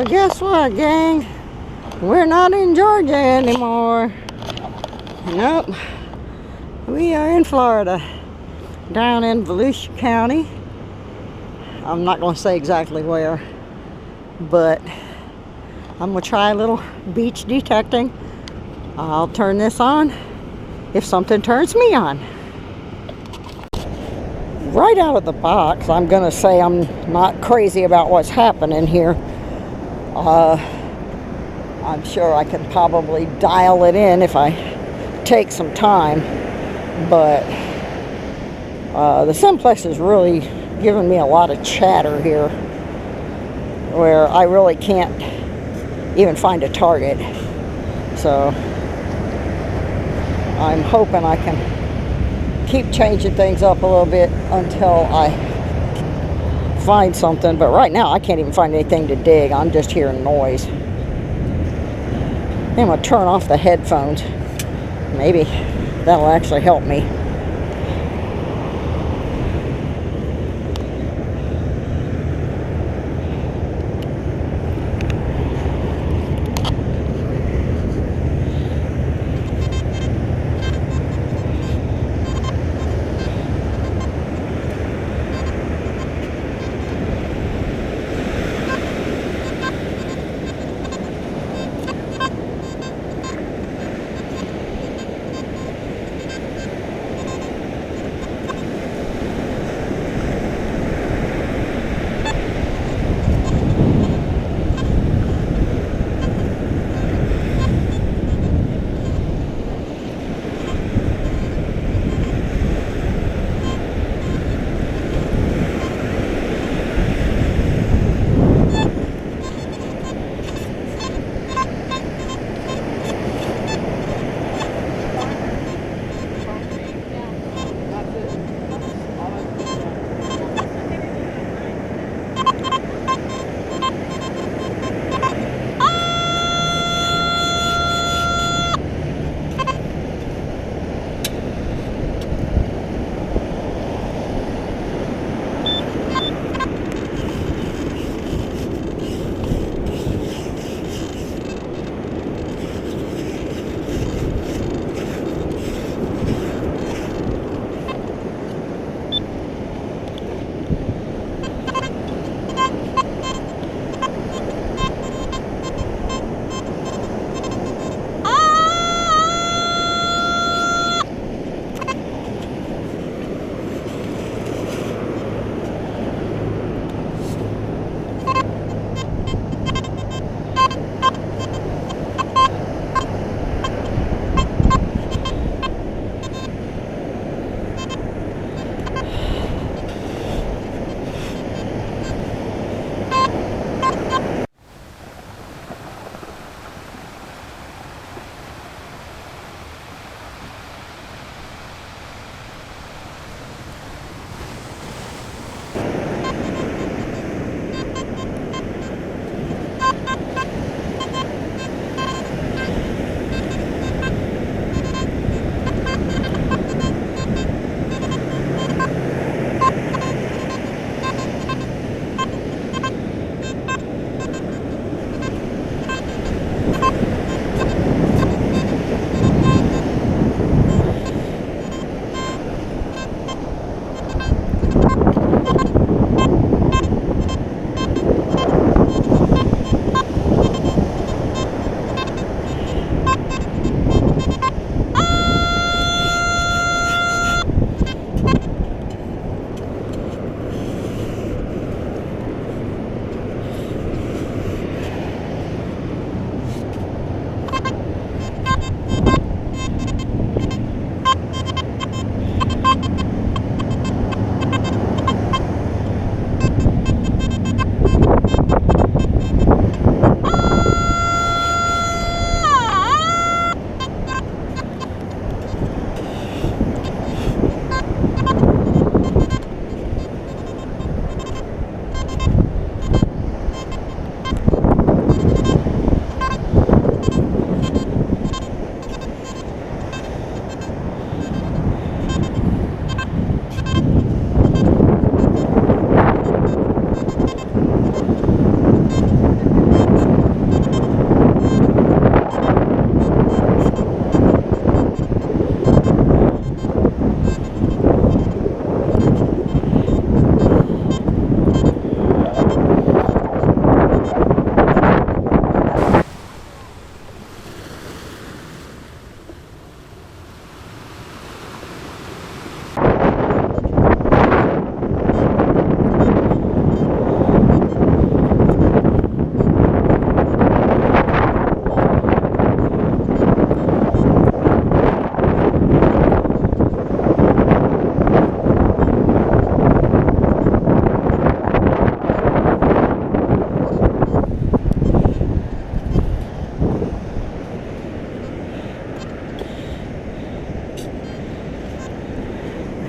Well, guess what, gang? We're not in Georgia anymore. Nope. We are in Florida, down in Volusia County. I'm not going to say exactly where, but I'm going to try a little beach detecting. I'll turn this on if something turns me on. Right out of the box, I'm going to say I'm not crazy about what's happening here. I'm sure I can probably dial it in if I take some time, but the Simplex is really giving me a lot of chatter here where I really can't even find a target. So I'm hoping I can keep changing things up a little bit until I find something, but right now I can't even find anything to dig. I'm just hearing noise. I'm going to turn off the headphones. Maybe that'll actually help me.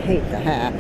hate the hat.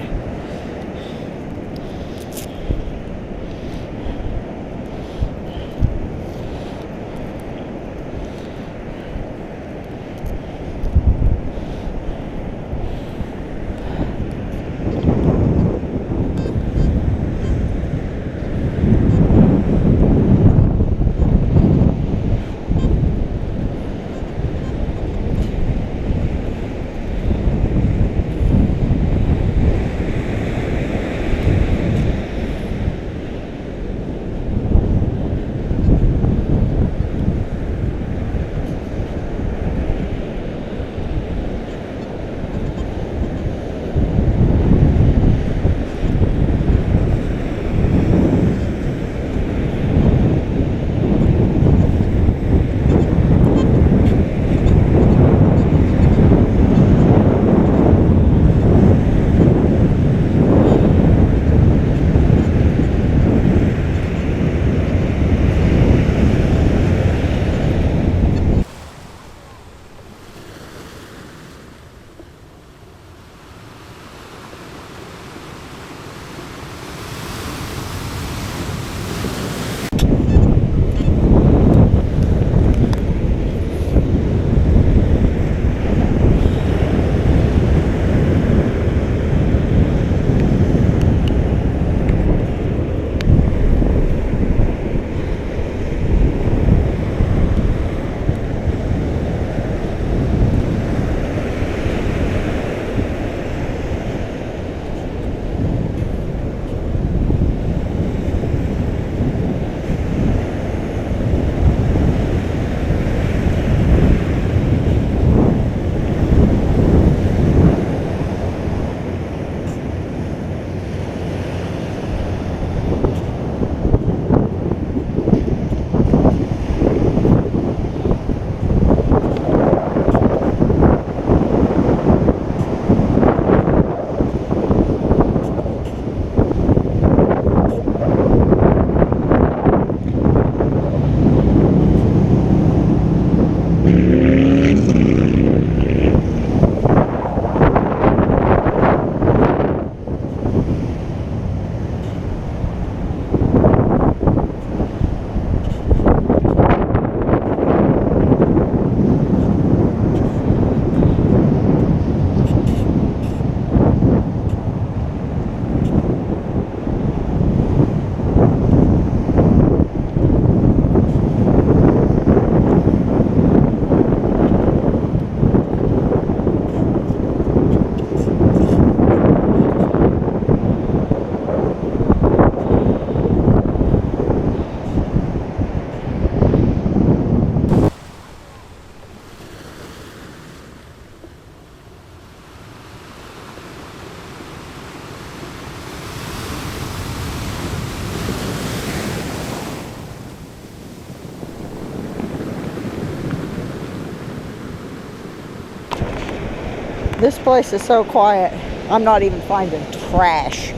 This place is so quiet, I'm not even finding trash.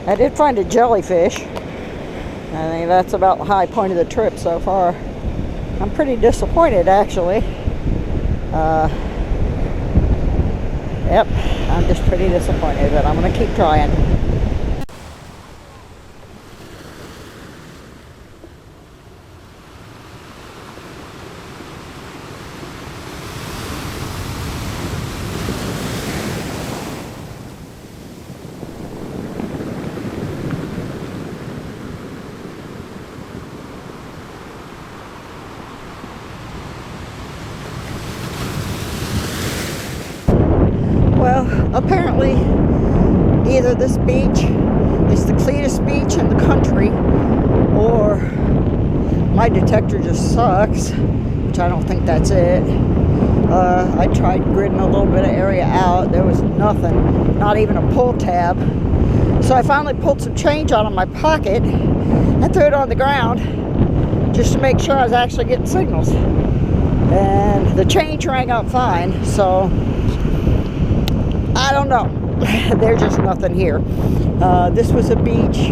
I did find a jellyfish. I think that's about the high point of the trip so far. I'm pretty disappointed, actually. Yep, I'm just pretty disappointed, but I'm going to keep trying. Well, apparently either this beach is the cleanest beach in the country or my detector just sucks, which I don't think that's it. I tried gridding a little bit of area out. There was nothing, not even a pull tab. So I finally pulled some change out of my pocket and threw it on the ground just to make sure I was actually getting signals. And the change rang out fine, so I don't know. There's just nothing here. This was a beach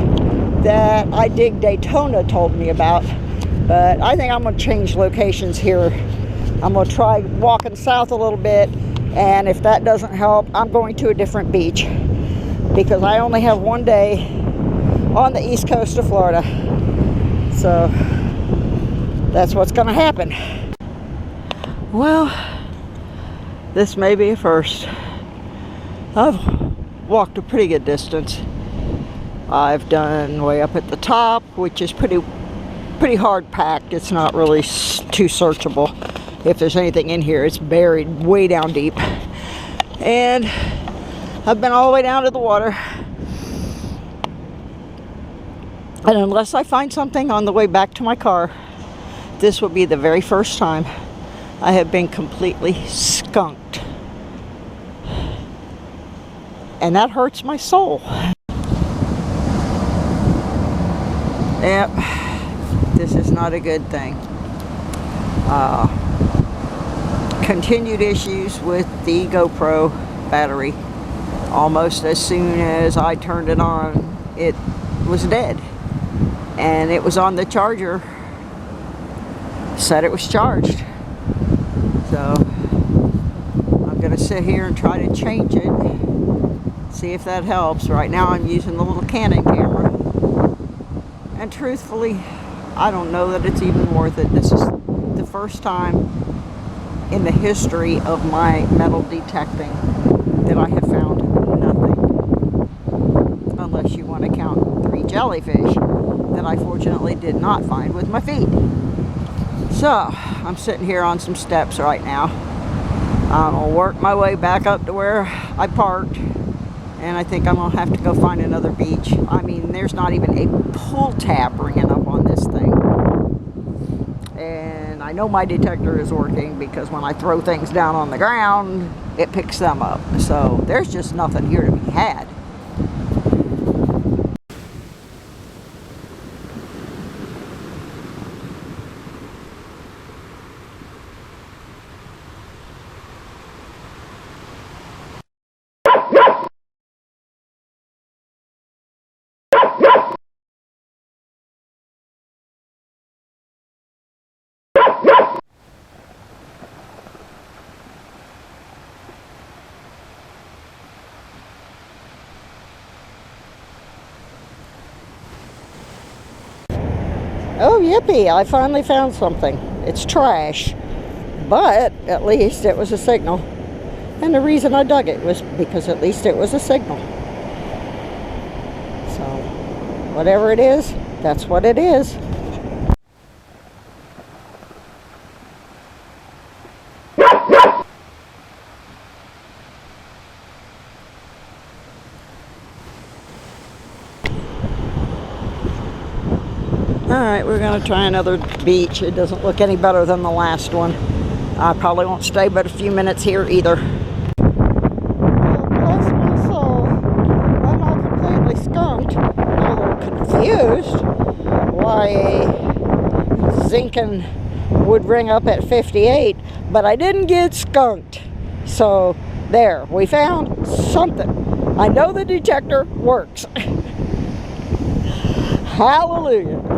that I Dig Daytona told me about, but I think I'm going to change locations here. I'm going to try walking south a little bit And if that doesn't help, I'm going to a different beach, because I only have one day on the east coast of Florida. So that's what's going to happen. Well, this may be a first. I've walked a pretty good distance. I've done way up at the top, which is pretty hard packed. It's not really too searchable. If there's anything in here, it's buried way down deep. And I've been all the way down to the water. And unless I find something on the way back to my car, this will be the very first time I have been completely skunked. And that hurts my soul. Yep, this is not a good thing. Continued issues with the GoPro battery. Almost as soon as I turned it on, it was dead. And it was on the charger. Said it was charged. So I'm gonna sit here and try to change it. See if that helps. Right now I'm using the little Canon camera. And truthfully, I don't know that it's even worth it. This is the first time in the history of my metal detecting that I have found nothing. Unless you want to count 3 jellyfish that I fortunately did not find with my feet. So, I'm sitting here on some steps right now. I'm going to work my way back up to where I parked. And I think I'm going to have to go find another beach. I mean, there's not even a pull tab ringing up on this thing. And I know my detector is working, because when I throw things down on the ground, it picks them up. So there's just nothing here to be had. Oh, yippee, I finally found something. It's trash, but at least it was a signal. And the reason I dug it was because at least it was a signal. So, whatever it is, that's what it is. Alright, we're going to try another beach. It doesn't look any better than the last one. I probably won't stay but a few minutes here either. Well, bless my soul. I'm not completely skunked. I'm a little confused why a zinkin would ring up at 58, but I didn't get skunked. So, there. We found something. I know the detector works. Hallelujah.